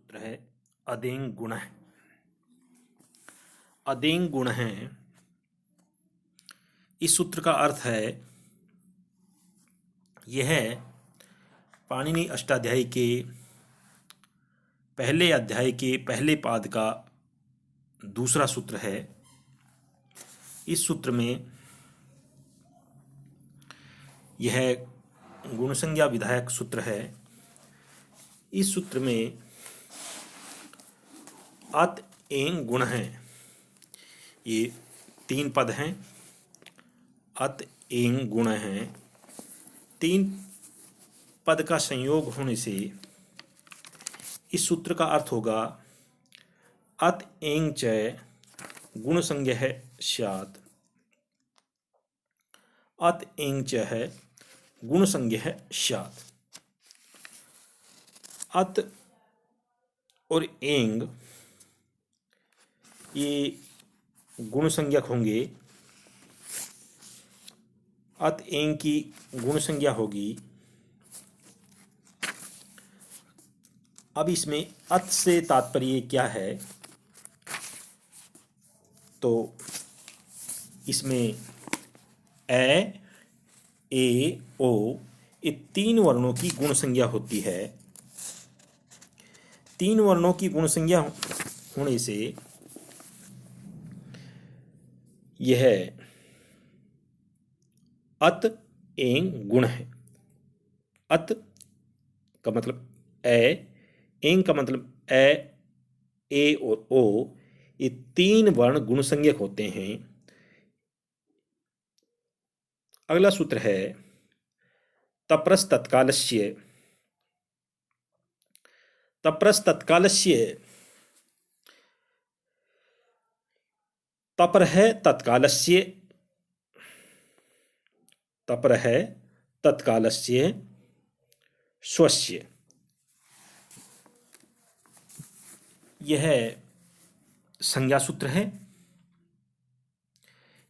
सूत्र है अदेंग गुण। अदेंग गुण है, इस सूत्र का अर्थ है यह पाणिनि अष्टाध्यायी के पहले अध्याय के पहले पाद का दूसरा सूत्र है। इस सूत्र में यह गुण संज्ञा विधायक सूत्र है। इस सूत्र में अत एंग गुण है, ये 3 पद हैं। अत एंग गुण हैं, 3 पद का संयोग होने से इस सूत्र का अर्थ होगा अत एंग च गुण संज्ञः स्यात्। अत एंग च है गुण संज्ञः स्यात्। अत और एंग ये गुण संज्ञक होंगे। अत एंग की गुण संज्ञा होगी। अब इसमें अत से तात्पर्य क्या है, तो इसमें ए ओ ये 3 वर्णों की गुण संज्ञा होती है। 3 वर्णों की गुण संज्ञा होने से यह अत एंग गुण है। अत का मतलब एंग का मतलब ए और ओ, ये 3 वर्ण गुण संज्ञक होते हैं। अगला सूत्र है तप्रस तत्कालस्य। तप्रस तत्कालस्य, तपर है तत्कालस्य, तपर है तत्कालस्य स्वस्य। यह संज्ञा सूत्र है।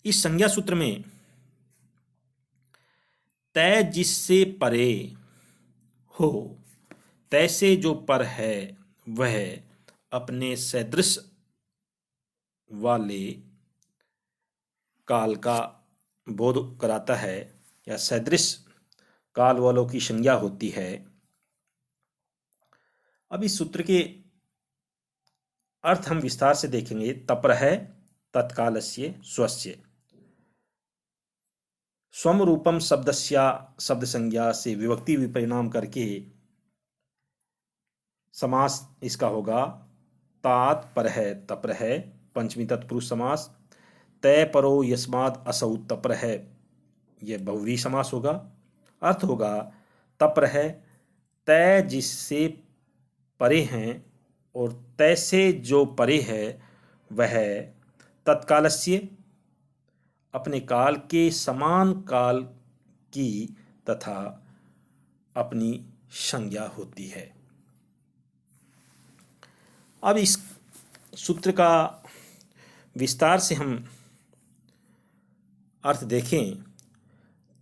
इस संज्ञा सूत्र में तय जिससे परे हो, तय से जो पर है वह अपने सदृश वाले काल का बोध कराता है, या सदृश काल वालों की संज्ञा होती है। अब इस सूत्र के अर्थ हम विस्तार से देखेंगे। तपर है तत्कालस्य स्वस्य। स्वम रूपम शब्दस्या शब्द संज्ञा से विभक्ति विपरिणाम करके समास इसका होगा तात पर है तपर है, पंचमी तत्पुरुष समास। तय परो यस्माद असौ तपर है, यह बहुव्रीहि समास होगा। अर्थ होगा तपर है तय जिससे परे हैं, और तय से जो परे है वह तत्कालस्य अपने काल के समान काल की तथा अपनी संज्ञा होती है। अब इस सूत्र का विस्तार से हम अर्थ देखें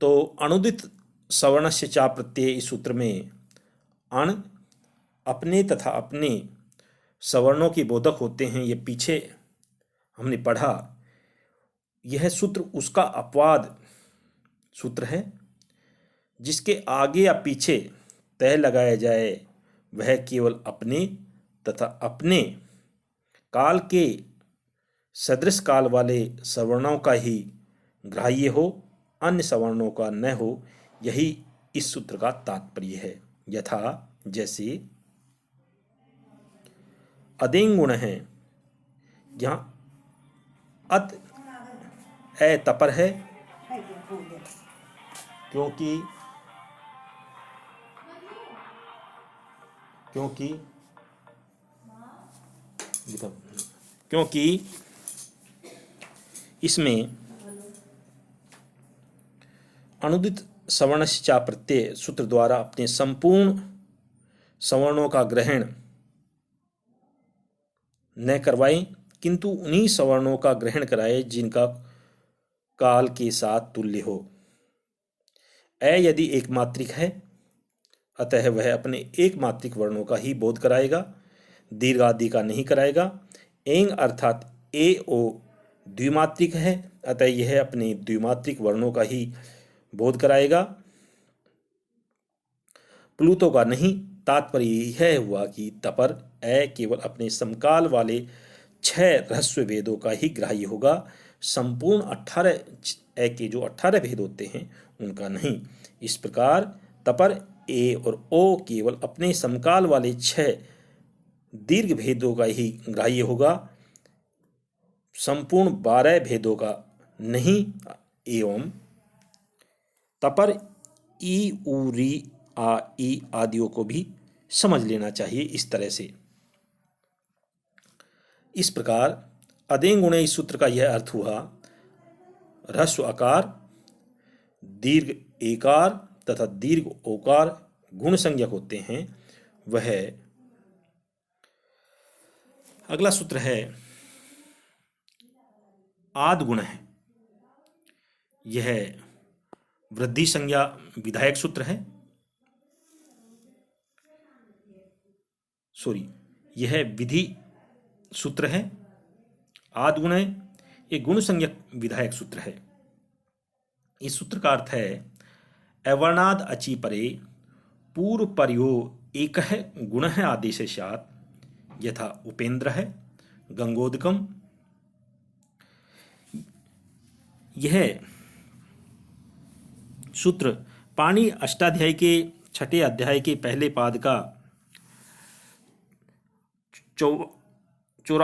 तो अनुदित सवर्णस्य चा प्रत्यय इस सूत्र में अण अपने तथा अपने सवर्णों के बोधक होते हैं। ये पीछे हमने पढ़ा। यह सूत्र उसका अपवाद सूत्र है। जिसके आगे या पीछे तय लगाया जाए वह केवल अपने तथा अपने काल के सदृश काल वाले सवर्णों का ही ग्राह्य हो, अन्य सवर्णों का न हो। यही इस सूत्र का तात्पर्य है। यथा जैसे अदेंग गुण है, यहाँ अत ए तपर है क्योंकि इसमें अनुदित सवर्णस्य चा प्रत्यय सूत्र द्वारा अपने संपूर्ण सवर्णों का ग्रहण न करवाएं, किंतु उन्हीं सवर्णों का ग्रहण कराए जिनका काल के साथ तुल्य हो। यदि एक मात्रिक है, अतः वह अपने एक मात्रिक वर्णों का ही बोध कराएगा। दीर्घ आदि का नहीं कराएगा। एंग अर्थात ए ओ द्विमात्रिक है, अतः यह अपने द्विमात्रिक वर्णों का ही बोध कराएगा, प्लूतो का नहीं। तात्पर्य यह हुआ कि तपर ए केवल अपने समकाल वाले 6 रहस्य भेदों का ही ग्राह्य होगा, संपूर्ण 18 ए के जो 18 भेद होते हैं उनका नहीं। इस प्रकार तपर ए और ओ केवल अपने समकाल वाले 6 दीर्घ भेदों का ही ग्राह्य होगा, संपूर्ण 12 भेदों का नहीं। एवं तपर ई उ री आ ई आदियों को भी समझ लेना चाहिए इस तरह से। इस प्रकार अदें गुणे इस सूत्र का यह अर्थ हुआ, ह्रस्व आकार, दीर्घ एकार तथा दीर्घ ओकार गुण संज्ञक होते हैं। वह अगला सूत्र है आद गुण है। यह वृद्धि संज्ञा विधायक सूत्र है, यह विधि सूत्र है। आद गुण है, एक गुण संज्ञक विधायक सूत्र है। इस सूत्र का अर्थ है अवर्णाद अचि परे पूर्व पर्यो एक है गुण है आदेश सात, यथा उपेंद्र है गंगोदकम। यह सूत्र पाणि अष्टाध्यायी के 6 अध्याय के पहले पाद का 84वां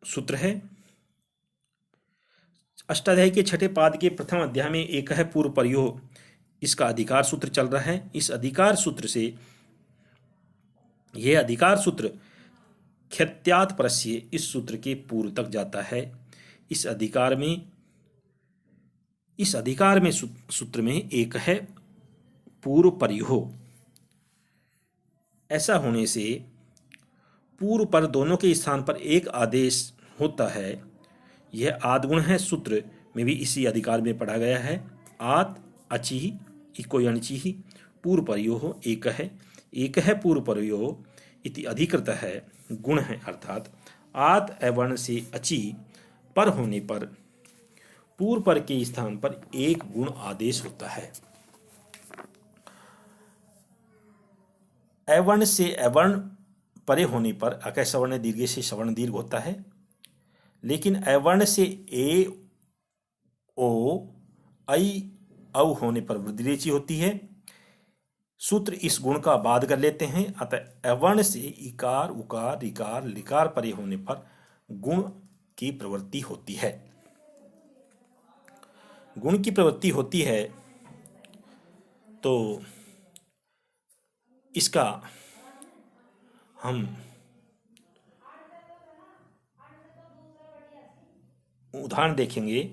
सूत्र है। अष्टाध्यायी के 6 पाद के प्रथम अध्याय में एक है पूर्व पर्यो, इसका अधिकार सूत्र चल रहा है। इस अधिकार सूत्र से यह अधिकार सूत्र ख्यात्यात् परस्य इस सूत्र के पूर्व तक जाता है। इस अधिकार में सूत्र में एक है पूर्व पर्यो। ऐसा होने से पूर्व पर दोनों के स्थान पर एक आदेश होता है। यह आदगुण है। सूत्र में भी इसी अधिकार में पढ़ा गया है। आत अचि इको अणचि पूर्व पर्यो एक है पूर्व पर्यो इति अधिकृत है गुण है, अर्थात आत अवर्ण से अचि पर होने पर पूर्व पर के स्थान पर एक गुण आदेश होता है। अवर्ण से अवर्ण परे होने पर अकय सवर्ण दीर्घ से सवर्ण दीर्घ होता है, लेकिन अवर्ण से ए ओ ऐ औ होने पर वृद्धिरेचि होती है। सूत्र इस गुण का बाध कर लेते हैं। अतः अवर्ण से इकार उकार रिकार लिकार परे होने पर गुण की प्रवृत्ति होती है। गुण की प्रवृत्ति होती है तो इसका हम उदाहरण देखेंगे।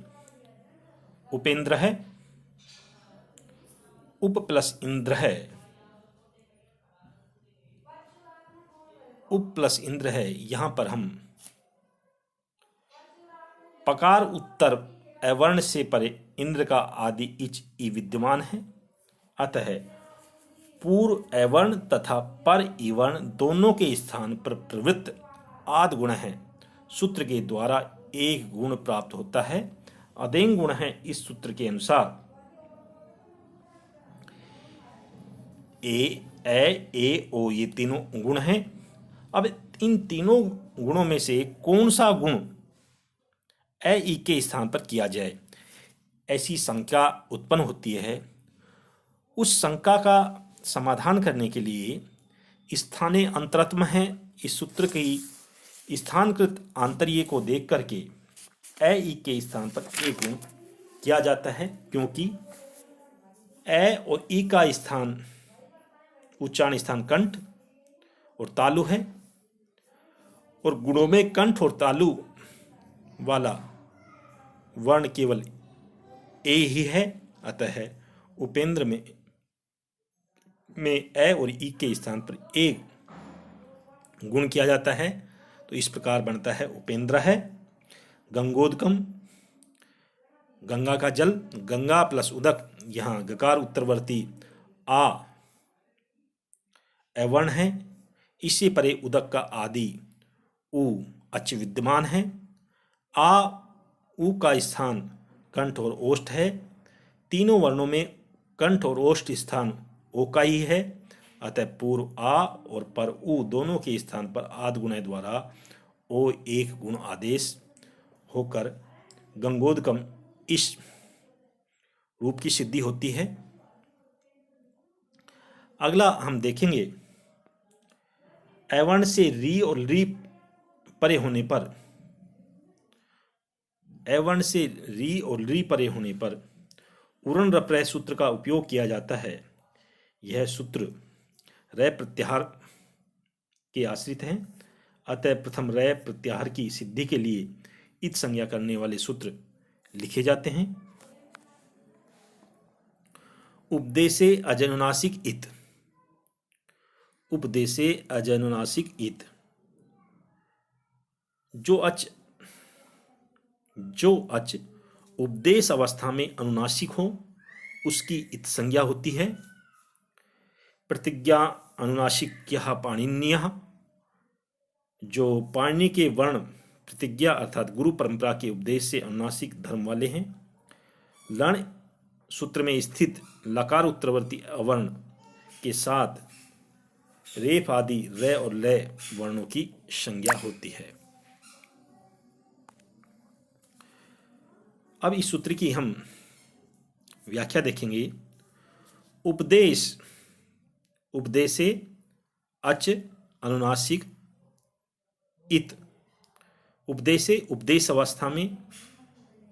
उपेंद्र है, उप प्लस इंद्र है, उप प्लस इंद्र है। यहां पर हम पकार उत्तर अवर्ण से परे इंद्र का आदि इच ई विद्यमान है। अतः पूर्व अवर्ण तथा पर इवर्ण दोनों के स्थान पर प्रवृत्त आद गुण है। सूत्र के द्वारा एक गुण प्राप्त होता है। अदेंग गुण है। इस सूत्र के अनुसार ए ओ ये तीनों गुण हैं। अब इन तीनों गुणों में से कौन सा गुण ई के स्थान पर किया जाए, ऐसी शंका उत्पन्न होती है। उस शंका का समाधान करने के लिए स्थानीय अंतरात्म है इस सूत्र की स्थानकृत आंतर्य को देख करके ई के स्थान पर एक गुण किया जाता है, क्योंकि ए और ई का स्थान उच्चारण स्थान कंठ और तालु है, और गुणों में कंठ और तालु वाला वर्ण केवल ए ही है। अतः उपेंद्र में ए और ई के स्थान पर एक गुण किया जाता है। तो इस प्रकार बनता है उपेंद्र है गंगोदकम, गंगा का जल, गंगा प्लस उदक। यहाँ गकार उत्तरवर्ती आ अवर्ण है। इससे परे उदक का आदि उ अच विद्यमान है। आ उ का स्थान कंठ और ओष्ठ है। तीनों वर्णों में कंठ और ओष्ठ स्थान ओ का ही है। अतः पूर्व आ और पर उ दोनों के स्थान पर आदि गुणय द्वारा ओ एक गुण आदेश होकर गंगोदकम इस रूप की सिद्धि होती है। अगला हम देखेंगे अवर्ण से री और री परे होने पर, अवर्ण से री और री परे होने पर उरण रप्रय सूत्र का उपयोग किया जाता है। यह सूत्र रय प्रत्याहार के आश्रित हैं। अतः प्रथम रय प्रत्याहार की सिद्धि के लिए इत संज्ञा करने वाले सूत्र लिखे जाते हैं। उपदेशे अजनुनासिक इत, उपदेशे अजनुनासिक इत। जो अच उपदेश अवस्था में अनुनासिक हो उसकी इत संज्ञा होती है। प्रतिज्ञा अनुनासिक्यः पाणिन्यः, जो पाणिनि के वर्ण प्रतिज्ञा अर्थात गुरु परंपरा के उपदेश से अनुनासिक धर्म वाले हैं। लण सूत्र में स्थित लकार उत्तरवर्ती अवर्ण के साथ रेफ आदि रे और लय वर्णों की संज्ञा होती है। अब इस सूत्र की हम व्याख्या देखेंगे। उपदेश, उपदेशे अच अनुनासिक इत। उपदेशे उपदेश अवस्था में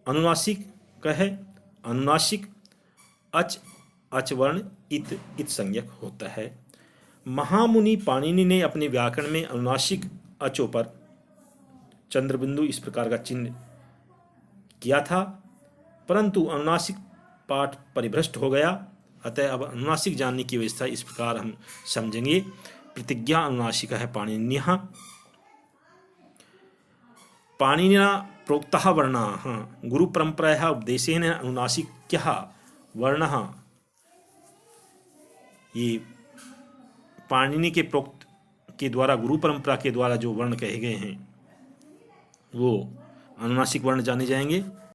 अनुनासिक कहे, अनुनासिक अच अचवर्ण इत संज्ञक होता है। महामुनि पाणिनि ने अपने व्याकरण में अनुनासिक अचों पर चंद्रबिंदु इस प्रकार का चिन्ह किया था, परंतु अनुनासिक पाठ परिभ्रष्ट हो गया। अतः अब अनुनासिक जानने की व्यवस्था इस प्रकार हम समझेंगे। प्रतिज्ञा अनुनासिक है पाणिन्यः, पाणिनिना प्रोक्तः वर्णाः गुरु परंपरायाः उपदेशेन अनुनासिक्यः वर्णः। ये पाणिनि के प्रोक्त के द्वारा, गुरु परंपरा के द्वारा जो वर्ण कहे गए हैं वो अनुनासिक वर्ण जाने जाएंगे।